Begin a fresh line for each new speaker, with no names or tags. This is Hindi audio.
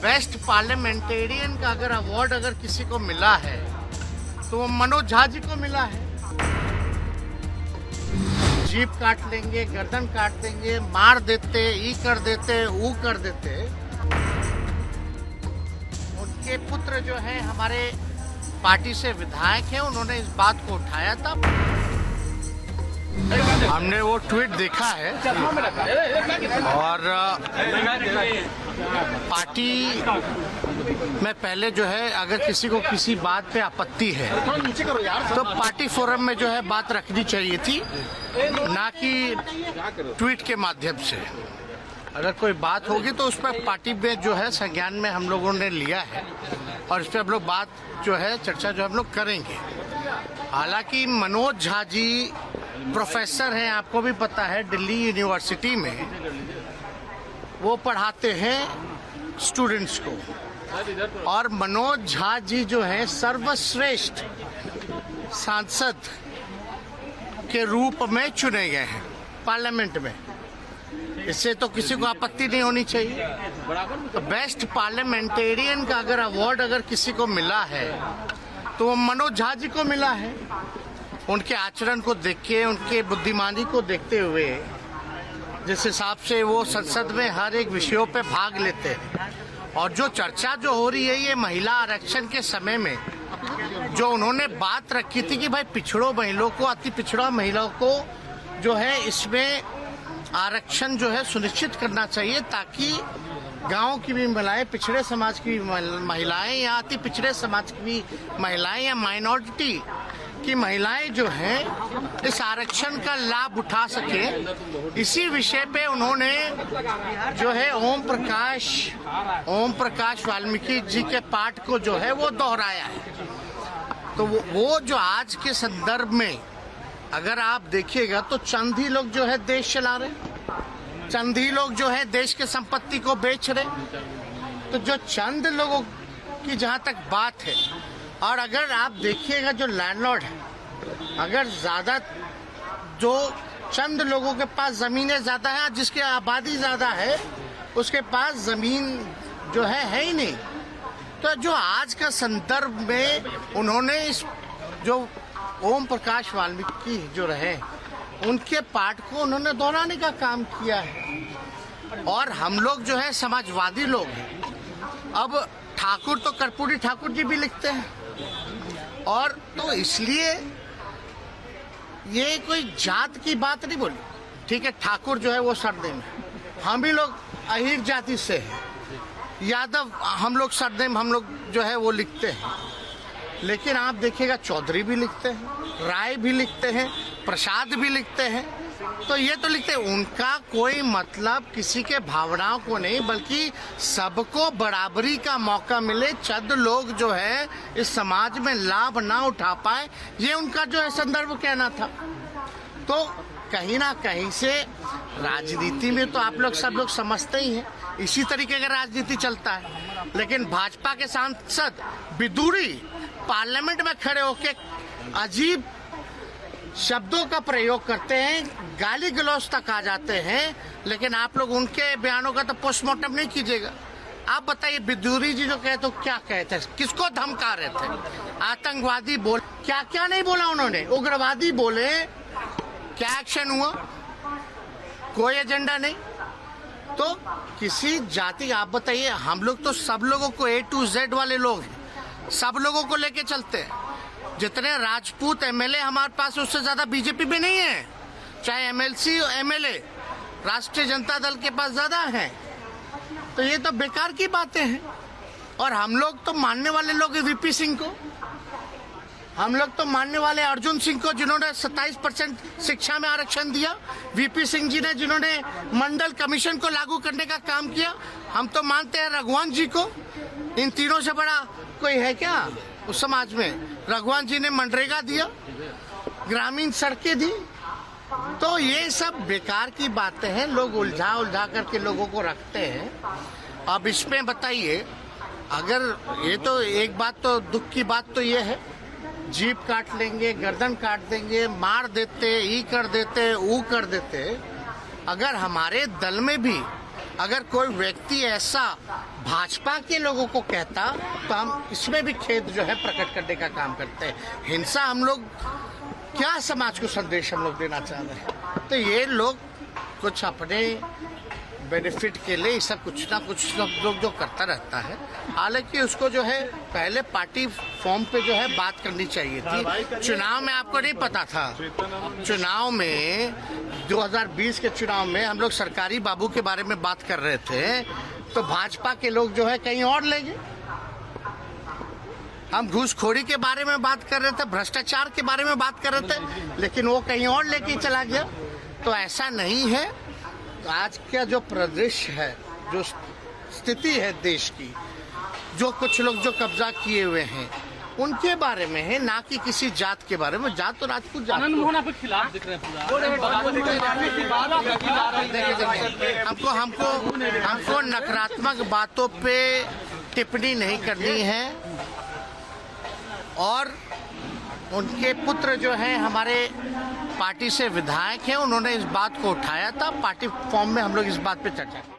बेस्ट पार्लियामेंटेरियन का अगर अवार्ड अगर किसी को मिला है तो वो मनोज झा जी को मिला है। जीप काट लेंगे, गर्दन काट देंगे, मार देते, ई कर देते, ऊ कर देते। उनके पुत्र जो है हमारे पार्टी से विधायक हैं, उन्होंने इस बात को उठाया था। हमने वो ट्वीट देखा है और पार्टी में पहले जो है अगर किसी को किसी बात पे आपत्ति है तो पार्टी फोरम में जो है बात रखनी चाहिए थी, ना कि ट्वीट के माध्यम से। अगर कोई बात होगी तो उस पर पार्टी में जो है संज्ञान में हम लोगों ने लिया है और इस पर हम लोग बात जो है चर्चा जो हम लोग करेंगे। हालांकि मनोज झा जी प्रोफेसर हैं, आपको भी पता है, दिल्ली यूनिवर्सिटी में वो पढ़ाते हैं स्टूडेंट्स को। और मनोज झा जी जो है सर्वश्रेष्ठ सांसद के रूप में चुने गए हैं पार्लियामेंट में। इससे तो किसी को आपत्ति नहीं होनी चाहिए। तो बेस्ट पार्लियामेंटेरियन का अगर अवार्ड अगर किसी को मिला है तो वो मनोज झा जी को मिला है। उनके आचरण को देख के, उनके बुद्धिमानी को देखते हुए, जिस हिसाब से वो संसद में हर एक विषयों पे भाग लेते हैं। और जो चर्चा जो हो रही है ये महिला आरक्षण के समय में जो उन्होंने बात रखी थी कि भाई पिछड़ों महिलाओं को, अति पिछड़ा महिलाओं को जो है इसमें आरक्षण जो है सुनिश्चित करना चाहिए, ताकि गांव की भी महिलाएं, पिछड़े समाज की महिलाएं या अति पिछड़े समाज की भी महिलाएं या माइनॉरिटी की महिलाएं जो हैं इस आरक्षण का लाभ उठा सके। इसी विषय पे उन्होंने जो है ओम प्रकाश वाल्मीकि जी के पाठ को जो है वो दोहराया है। तो वो जो आज के संदर्भ में अगर आप देखिएगा तो चंद ही लोग जो है देश चला रहे, चंद ही लोग जो है देश के संपत्ति को बेच रहे। तो जो चंद लोगों की जहां तक बात है, और अगर आप देखिएगा जो लैंडलॉर्ड है, अगर ज्यादा जो चंद लोगों के पास जमीनें ज्यादा है, जिसकी आबादी ज्यादा है उसके पास जमीन जो है ही नहीं। तो जो आज का संदर्भ में उन्होंने इस जो ओम प्रकाश वाल्मीकि जो रहे उनके पाठ को उन्होंने दोहराने का काम किया है। और हम लोग जो है समाजवादी लोग हैं। अब ठाकुर तो कर्पूरी ठाकुर जी भी लिखते हैं, और तो इसलिए ये कोई जात की बात नहीं बोली। ठीक है, ठाकुर जो है वो सरनेम है, हम भी लोग अहीर जाति से हैं, यादव हम लोग सरनेम हम लोग जो है वो लिखते हैं। लेकिन आप देखिएगा चौधरी भी लिखते हैं, राय भी लिखते हैं, प्रसाद भी लिखते हैं। तो ये तो लिखते हैं, उनका कोई मतलब किसी के भावनाओं को नहीं, बल्कि सबको बराबरी का मौका मिले, चंद लोग जो है इस समाज में लाभ ना उठा पाए, ये उनका जो है संदर्भ कहना था। तो कहीं ना कहीं से राजनीति में तो आप लोग सब लोग समझते ही हैं, इसी तरीके का राजनीति चलता है। लेकिन भाजपा के सांसद विदुरी पार्लियामेंट में खड़े होकर अजीब शब्दों का प्रयोग करते हैं, गाली गलौज तक आ जाते हैं। लेकिन आप लोग उनके बयानों का तो पोस्टमार्टम नहीं कीजिएगा। आप बताइए, विदुरी जी जो कहे तो क्या कहते थे, किसको धमका रहे थे? आतंकवादी बोल, क्या क्या नहीं बोला उन्होंने, उग्रवादी बोले, क्या एक्शन हुआ? कोई एजेंडा नहीं। तो किसी जाति, आप बताइए, हम लोग तो सब लोगों को A to Z वाले लोग हैं, सब लोगों को लेके चलते हैं। जितने राजपूत एमएलए हमारे पास, उससे ज्यादा बीजेपी में नहीं है। चाहे एमएलसी एमएलए राष्ट्रीय जनता दल के पास ज्यादा है। तो ये तो बेकार की बातें हैं। और हम लोग तो मानने वाले लोग वीपी सिंह को, हम लोग तो मानने वाले अर्जुन सिंह को, जिन्होंने 27% शिक्षा में आरक्षण दिया, वीपी सिंह जी ने जिन्होंने मंडल कमीशन को लागू करने का काम किया। हम तो मानते हैं रघुवंश जी को। इन तीनों से बड़ा कोई है क्या उस समाज में? रघुवंश जी ने मनरेगा दिया, ग्रामीण सड़कें दी। तो ये सब बेकार की बातें हैं, लोग उलझा करके लोगों को रखते हैं। अब इसमें बताइए, अगर ये तो एक बात, तो दुख की बात तो ये है, जीप काट लेंगे, गर्दन काट देंगे, मार देते, ई कर देते, ऊ कर देते। अगर हमारे दल में भी अगर कोई व्यक्ति ऐसा भाजपा के लोगों को कहता तो हम इसमें भी खेद जो है प्रकट करने का काम करते हैं। हिंसा हम लोग क्या समाज को संदेश हम लोग देना चाह रहे हैं? तो ये लोग कुछ अपने बेनिफिट के लिए सब कुछ ना कुछ लोग जो करता रहता है। हालांकि उसको जो है पहले पार्टी फॉर्म पे जो है बात करनी चाहिए थी। चुनाव में आपको नहीं पता था, चुनाव में 2020 के चुनाव में हम लोग सरकारी बाबू के बारे में बात कर रहे थे तो भाजपा के लोग जो है कहीं और ले गए। हम घूसखोरी के बारे में बात कर रहे थे, भ्रष्टाचार के बारे में बात कर रहे थे, लेकिन वो कहीं और लेके चला गया। तो ऐसा नहीं है। तो आज का जो परिदृश्य है, जो स्थिति है देश की, जो कुछ लोग जो कब्जा किए हुए हैं उनके बारे में है, ना कि किसी जात के बारे में। जात तो राजपूत जात
के खिलाफ दिख रहे हैं।
हमको नकारात्मक बातों पे टिप्पणी नहीं करनी है। और उनके पुत्र जो हैं हमारे पार्टी से विधायक हैं, उन्होंने इस बात को उठाया था। पार्टी फॉर्म में हम लोग इस बात पे चर्चा की।